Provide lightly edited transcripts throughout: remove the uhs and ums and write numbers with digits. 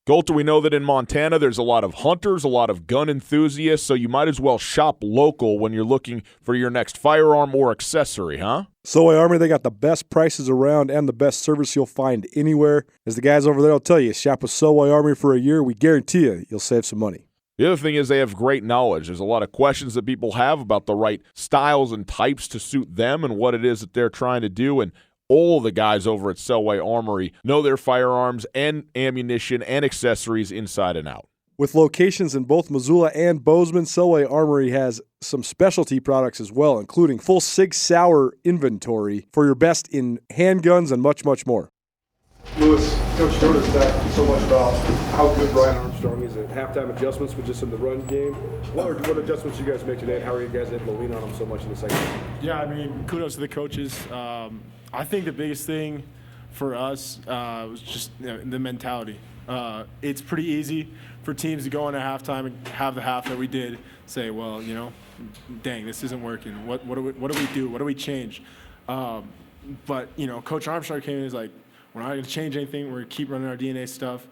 Colton, we know that in Montana there's a lot of hunters, a lot of gun enthusiasts, so you might as well shop local when you're looking for your next firearm or accessory, huh? Selway Armory, they got the best prices around and the best service you'll find anywhere. As the guys over there will tell you, shop with Selway Armory for a year. We guarantee you'll save some money. The other thing is they have great knowledge. There's a lot of questions that people have about the right styles and types to suit them and what it is that they're trying to do, and all the guys over at Selway Armory know their firearms and ammunition and accessories inside and out. With locations in both Missoula and Bozeman, Selway Armory has some specialty products as well, including full Sig Sauer inventory for your best in handguns and much, much more. Lewis, Coach Jordan talked so much about how good Brian Armstrong is at halftime adjustments, but just in the run game. What adjustments you guys make today, and how are you guys able to lean on them so much in the second half? Yeah, I mean, kudos to the coaches. I think the biggest thing for us was just the mentality. It's pretty easy for teams to go into halftime and have the half that we did, say, well, dang, this isn't working. What do we do? What do we change? But Coach Armstrong came in and was like, we're not going to change anything. We're going to keep running our DNA stuff.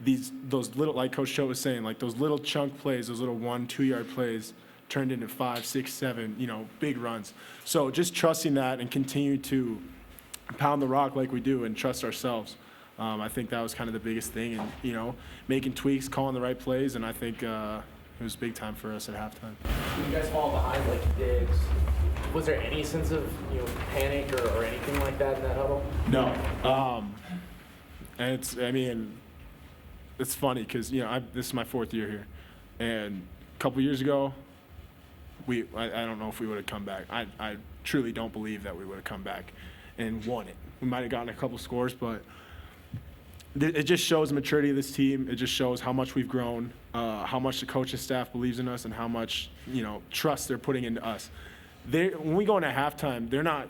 Those little, like Coach Cho was saying, like those little chunk plays, those little 1-2 yard plays turned into 5, 6, 7, big runs. So just trusting that and continue to pound the rock like we do and trust ourselves. I think that was kind of the biggest thing, and making tweaks, calling the right plays, and I think it was big time for us at halftime. When you guys fall behind like you did, was there any sense of panic or anything like that in that huddle? No, and it's funny because this is my 4th year here, and a couple years ago, I don't know if we would have come back. I truly don't believe that we would have come back and won it. We might have gotten a couple scores, but it just shows the maturity of this team. It just shows how much we've grown, how much the coaching staff believes in us, and how much trust they're putting into us. When we go into halftime, they're not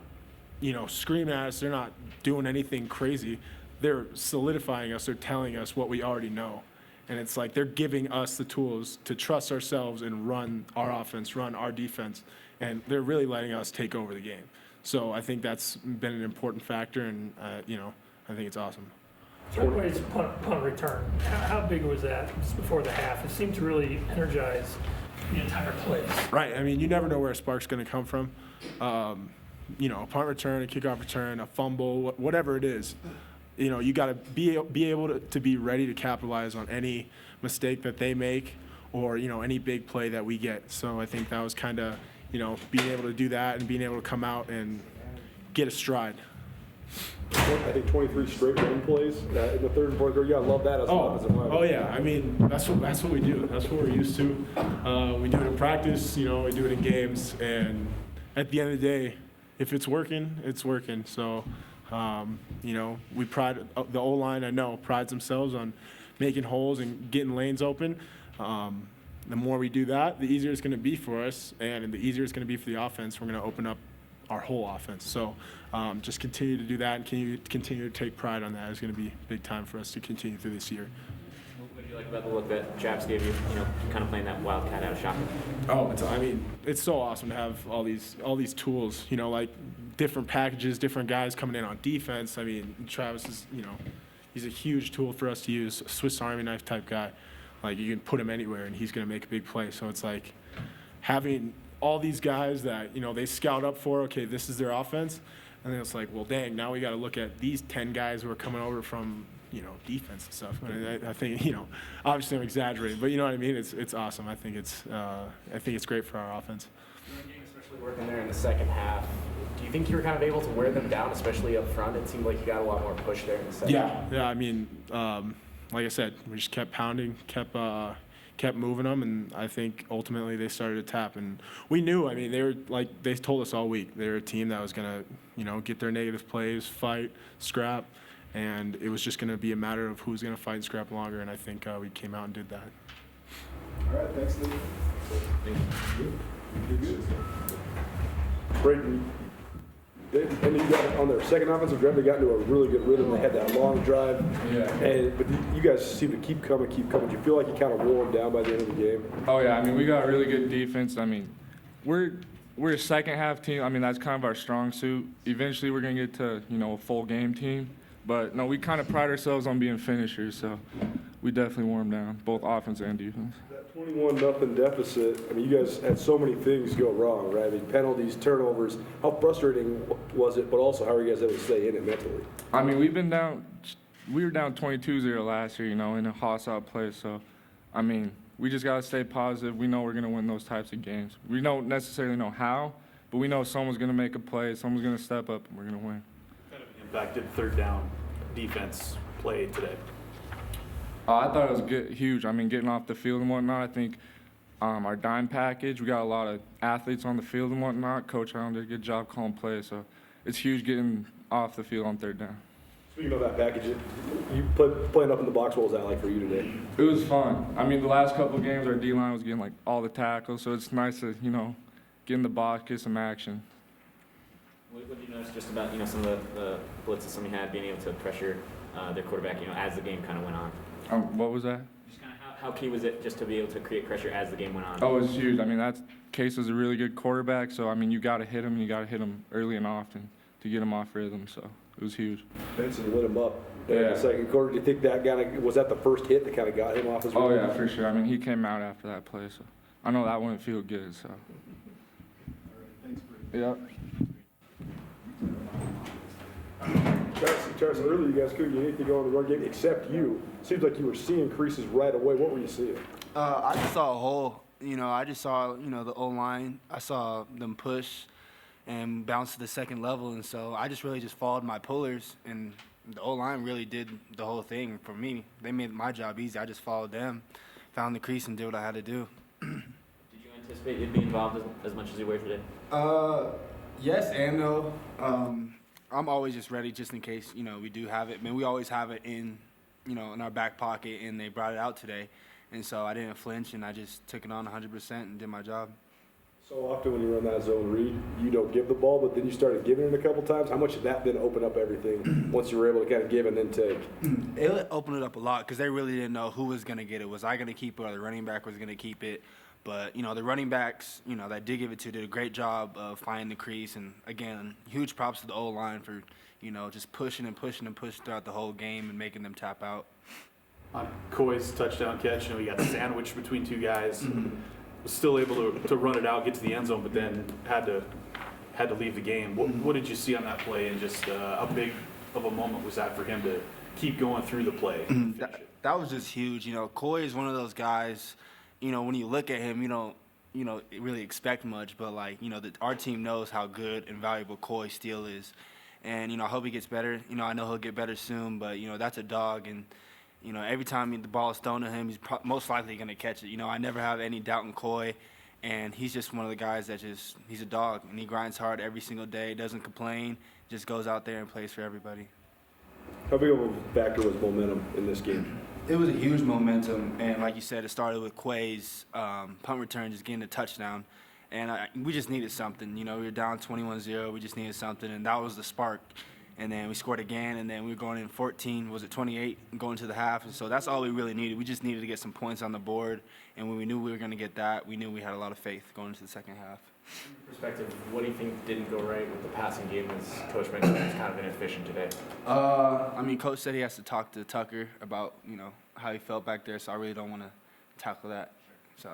screaming at us. They're not doing anything crazy. They're solidifying us. They're telling us what we already know. And it's like they're giving us the tools to trust ourselves and run our offense, run our defense. And they're really letting us take over the game. So I think that's been an important factor, and I think it's awesome. Selway's punt return, how big was that before the half? It seemed to really energize the entire place. Right. I mean, you never know where a spark's going to come from. A punt return, a kickoff return, a fumble, whatever it is. You got to be able to be ready to capitalize on any mistake that they make or, any big play that we get. So I think that was kind of, being able to do that and being able to come out and get a stride. I think 23 straight run plays in the third and fourth quarter. You gotta love that as an offensive lineman. Oh yeah, I mean that's what we do. That's what we're used to. We do it in practice. We do it in games. And at the end of the day, if it's working, it's working. So we pride the O-line. I know prides themselves on making holes and getting lanes open. The more we do that, the easier it's going to be for us, and the easier it's going to be for the offense. We're going to open up our whole offense. So just continue to do that and continue to take pride on that. It's going to be big time for us to continue through this year. What did you like about the look that Chaps gave you, kind of playing that wildcat out of shotgun? Oh, it's so awesome to have all these tools, like different packages, different guys coming in on defense. I mean, Travis is, he's a huge tool for us to use, a Swiss Army knife type guy. Like, you can put him anywhere and he's going to make a big play. So it's like having all these guys that, they scout up for, okay, this is their offense. And then it's like, well, dang, now we got to look at these 10 guys who are coming over from, defense and stuff. I think, obviously I'm exaggerating, but you know what I mean? It's awesome. I think it's great for our offense. Especially working there in the second half. Do you think you were kind of able to wear them down, especially up front? It seemed like you got a lot more push there in the second half. Yeah. I mean, like I said, we just kept pounding, kept moving them, and I think ultimately they started to tap. And we knew, they were like, they told us all week, they were a team that was going to, get their negative plays, fight, scrap, and it was just going to be a matter of who's going to fight and scrap longer, and I think we came out and did that. All right, thanks, Lee. Brayden, and you got on their second offensive drive, they got into a really good rhythm. They had that long drive. Yeah. But you guys seem to keep coming. Do you feel like you kind of wore them down by the end of the game? Oh, yeah. We got really good defense. We're a second half team. That's kind of our strong suit. Eventually we're going to get to, a full game team. But, no, we kind of pride ourselves on being finishers. So we definitely wore them down, both offense and defense. That 21-0 deficit, I mean, you guys had so many things go wrong, right? I mean, penalties, turnovers. How frustrating was it, but also how are you guys able to stay in it mentally? I mean, we were down 22-0 last year, in a hostile place. So, I mean, we just got to stay positive. We know we're going to win those types of games. We don't necessarily know how, but we know someone's going to make a play, someone's going to step up, and we're going to win. What kind of impact did third down defense play today? I thought it was good, huge. I mean, getting off the field and whatnot, I think our dime package, we got a lot of athletes on the field and whatnot. Coach Allen did a good job calling plays, so it's huge getting off the field on third down. Speaking of that package, you playing up in the box, what was that like for you today? It was fun. I mean, the last couple of games, our D-line was getting, all the tackles, so it's nice to, get in the box, get some action. What did you notice just about, some of the blitzes some had, being able to pressure their quarterback, as the game kind of went on? What was that? Just kind of how key was it just to be able to create pressure as the game went on? Oh, it was huge. I mean, Case is a really good quarterback, so, I mean, you got to hit him. You got to hit him early and often to get him off rhythm, so it was huge. Benson lit him up in the second quarter. Do you think that was that the first hit that kind of got him off his rhythm? Oh, yeah, for sure. I mean, he came out after that play, so I know that wouldn't feel good, so. Thanks, Yeah. Charles, earlier you guys couldn't get anything going in the run game except you. Seems like you were seeing creases right away. What were you seeing? I just saw a hole. I just saw, the O-line. I saw them push and bounce to the second level. And so I just really followed my pullers. And the O-line really did the whole thing for me. They made my job easy. I just followed them, found the crease, and did what I had to do. Did you anticipate you'd be involved as much as you were today? Yes and no. I'm always just ready just in case, we do have it. I mean, we always have it in our back pocket, and they brought it out today. And so I didn't flinch, and I just took it on 100% and did my job. So often when you run that zone read, you don't give the ball, but then you started giving it a couple times. How much did that then open up everything once you were able to kind of give and then take? It opened it up a lot because they really didn't know who was going to get it. Was I going to keep it or the running back was going to keep it? But, the running backs, that did give it to did a great job of finding the crease. And, again, huge props to the O-line for, just pushing and pushing and pushing throughout the whole game and making them tap out. On Coy's touchdown catch, he got sandwiched between two guys. Was still able to run it out, get to the end zone, but then had to leave the game. What did you see on that play, and just how big of a moment was that for him to keep going through the play? That was just huge. Coy is one of those guys, when you look at him, you don't really expect much, but our team knows how good and valuable Coy still is. And, I hope he gets better. I know he'll get better soon, but, that's a dog. And, every time the ball is thrown to him, he's most likely going to catch it. I never have any doubt in Coy. And he's just one of the guys that he's a dog. And he grinds hard every single day, doesn't complain, just goes out there and plays for everybody. How big of a factor was momentum in this game? It was a huge momentum. And like you said, it started with Quay's punt return, just getting a touchdown. And we just needed something. We were down 21-0. We just needed something, and that was the spark. And then we scored again, and then we were going in 28, going to the half. And so that's all we really needed. We just needed to get some points on the board. And when we knew we were going to get that, we knew we had a lot of faith going into the second half. From your perspective, what do you think didn't go right with the passing game as Coach mentioned it was kind of inefficient today? Coach said he has to talk to Tucker about, how he felt back there, so I really don't want to tackle that. So.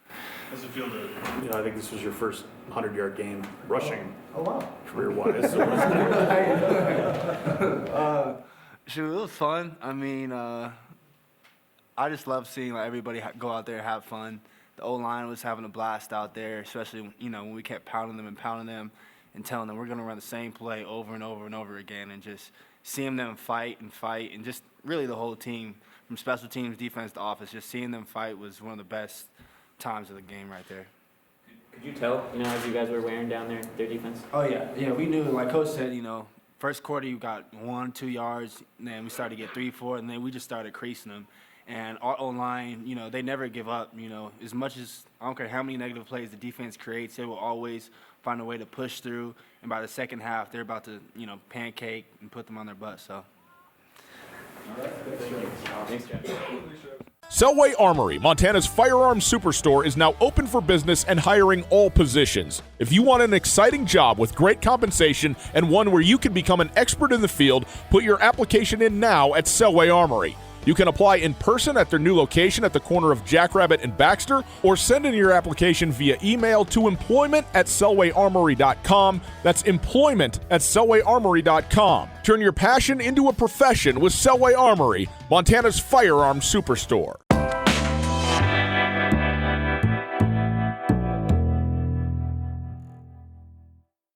How does it feel to, I think this was your first 100-yard game rushing career-wise. So It was fun. I mean, I just love seeing everybody go out there and have fun. The O-line was having a blast out there, especially, when we kept pounding them and telling them we're going to run the same play over and over and over again, and just seeing them fight, and just really the whole team, from special teams, defense to offense, just seeing them fight was one of the best times of the game right there. Could you tell, as you guys were wearing down their defense? Oh, yeah. Yeah, we knew, like Coach said, first quarter you got 1-2 yards, and then we started to get 3-4, and then we just started creasing them. And our O-line, they never give up, as much as, I don't care how many negative plays the defense creates, they will always find a way to push through. And by the second half, they're about to, pancake and put them on their butt, so. All right, thanks, Thanks, Jeff. Selway Armory, Montana's firearms superstore, is now open for business and hiring all positions. If you want an exciting job with great compensation and one where you can become an expert in the field, put your application in now at Selway Armory. You can apply in person at their new location at the corner of Jackrabbit and Baxter, or send in your application via email to employment@selwayarmory.com. That's employment@selwayarmory.com. Turn your passion into a profession with Selway Armory, Montana's firearms superstore.